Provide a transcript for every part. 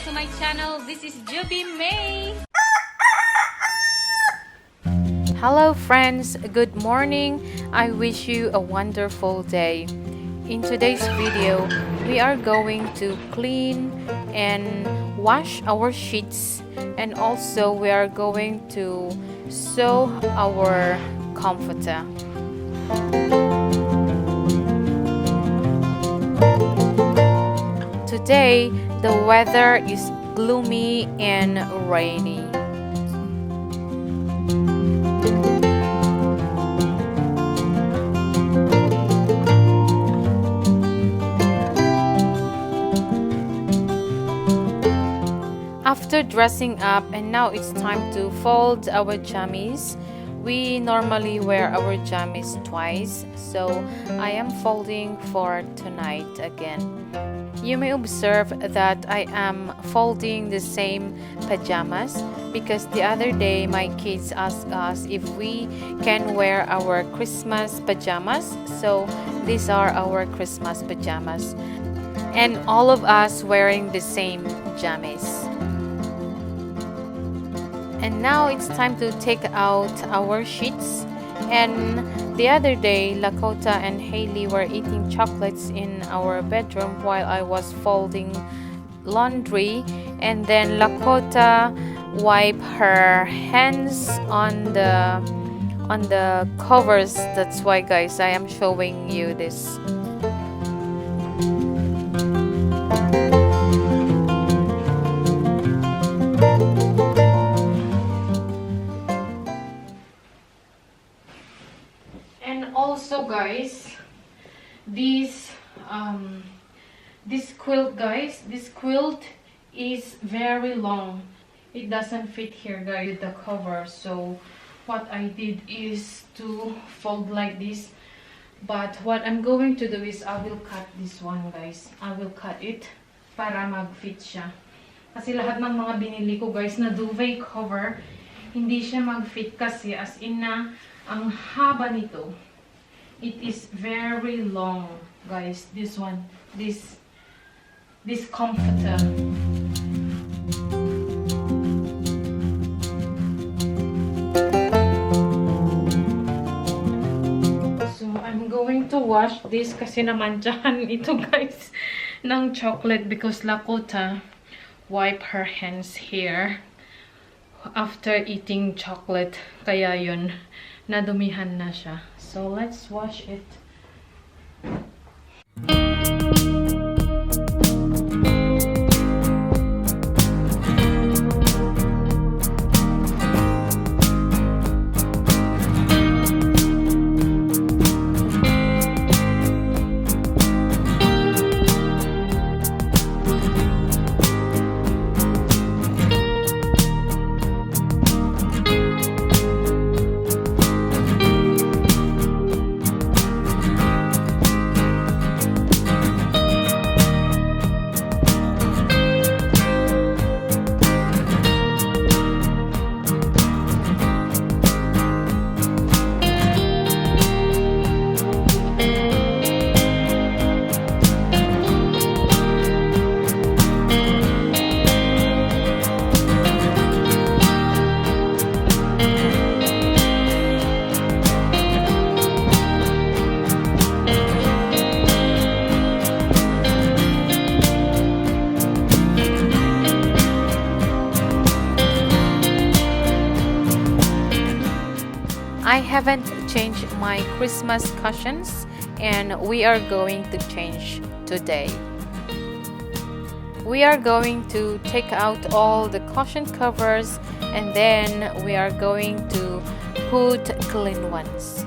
to my channel. This is Joby May. Hello friends, good morning. I wish you a wonderful day. In today's video, we are going to clean and wash our sheets, and also we are going to sew our comforter. Today, the weather is gloomy and rainy. After dressing up, and now it's time to fold our jammies. We normally wear our jammies twice, so I am folding for tonight again. You may observe that I am folding the same pajamas because the other day my kids asked us if we can wear our Christmas pajamas. So these are our Christmas pajamas, and all of us wearing the same jammies. And now it's time to take out our sheets. And the other day, Lakota and Haley were eating chocolates in our bedroom while I was folding laundry. And then Lakota wiped her hands on the covers. That's why, guys, I am showing you this. Also, guys, this quilt, guys, this quilt is very long. It doesn't fit here, guys, with the cover. So what I did is to fold like this. But what I'm going to do is I will cut this one, guys. I will cut it para mag-fit siya. Kasi lahat ng mga binili ko, guys, na duvet cover, hindi siya mag-fit kasi as in na ang haba nito. It is very long, guys. This one, this comforter. So I'm going to wash this kasi namanjahan ito, guys, ng chocolate because Lakota wipe her hands here after eating chocolate. Kaya yun, nadumihan na siya. So let's wash it. I haven't changed my Christmas cushions, and we are going to change today. We are going to take out all the cushion covers, and then we are going to put clean ones.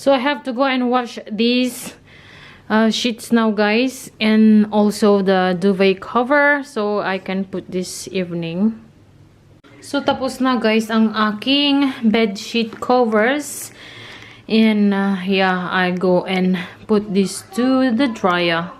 So I have to go and wash these sheets now, guys, and also the duvet cover, so I can put this evening. So tapos na, guys, ang aking bed sheet covers, and yeah, I go and put this to the dryer.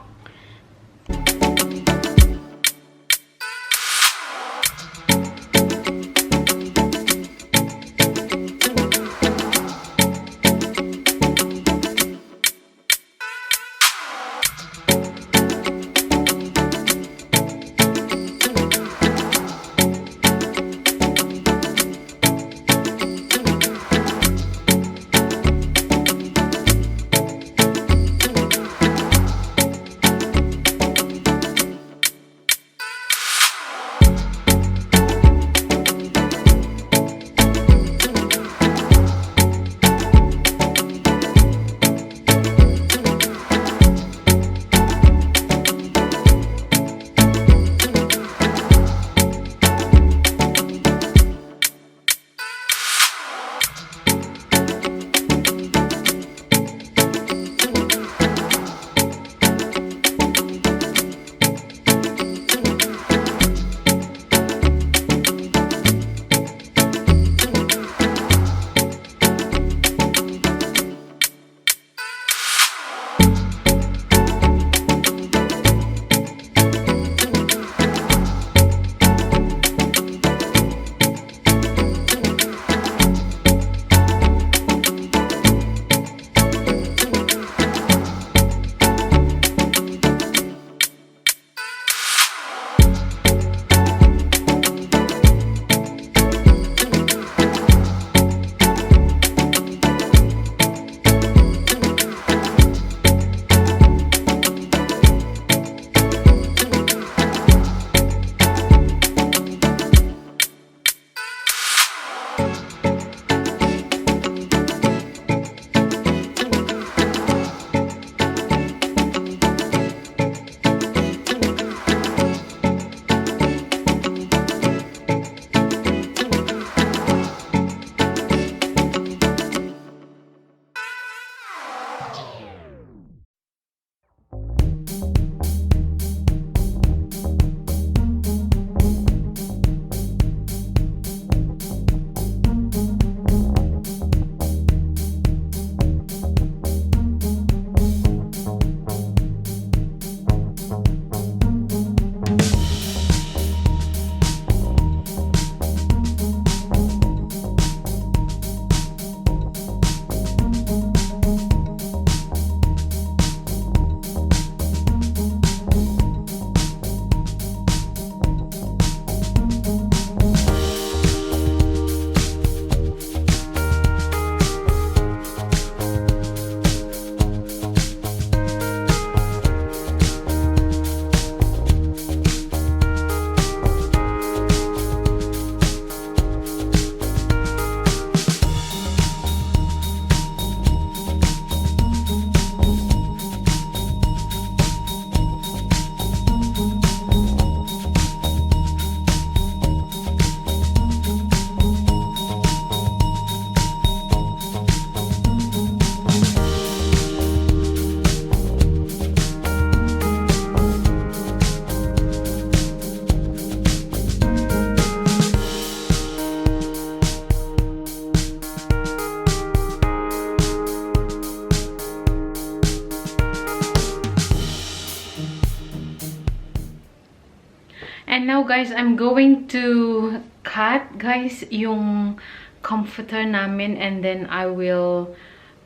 And now, guys, I'm going to cut, guys, yung comforter namin, and then I will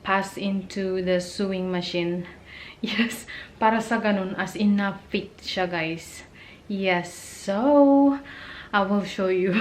pass into the sewing machine. Yes, para sa ganun, as in na fit siya, guys. Yes, so I will show you.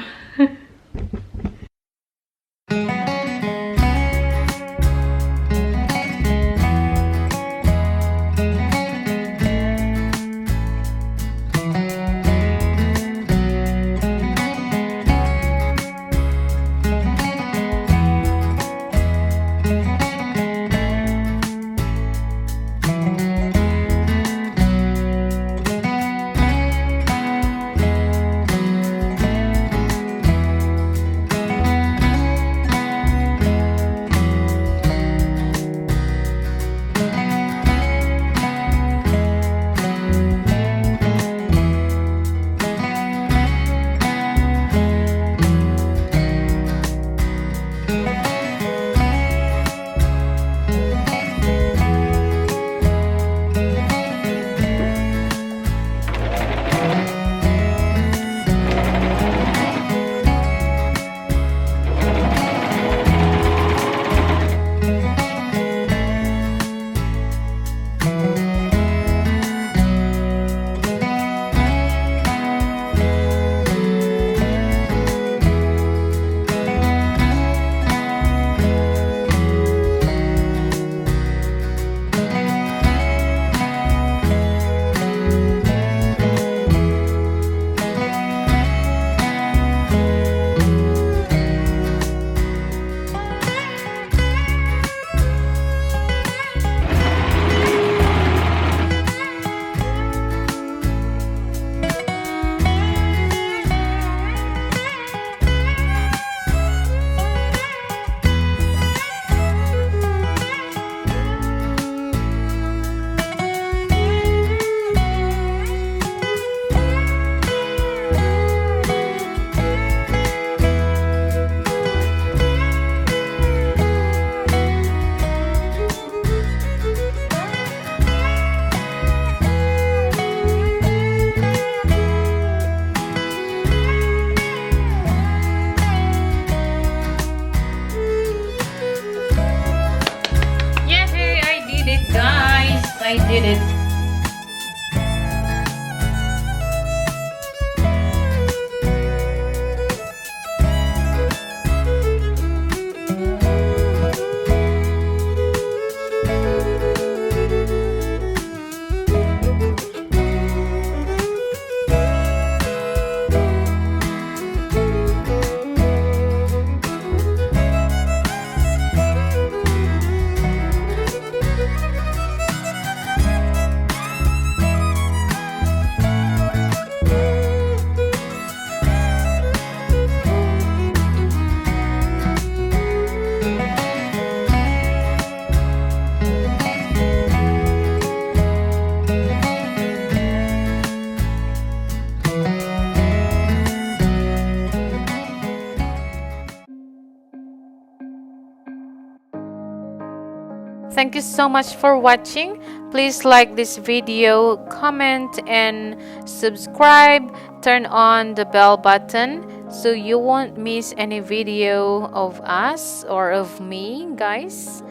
Thank you so much for watching. Please like this video, comment, and subscribe. Turn on the bell button so you won't miss any video of us or of me, guys.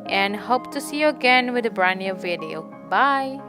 And hope to see you again with a brand new video. Bye.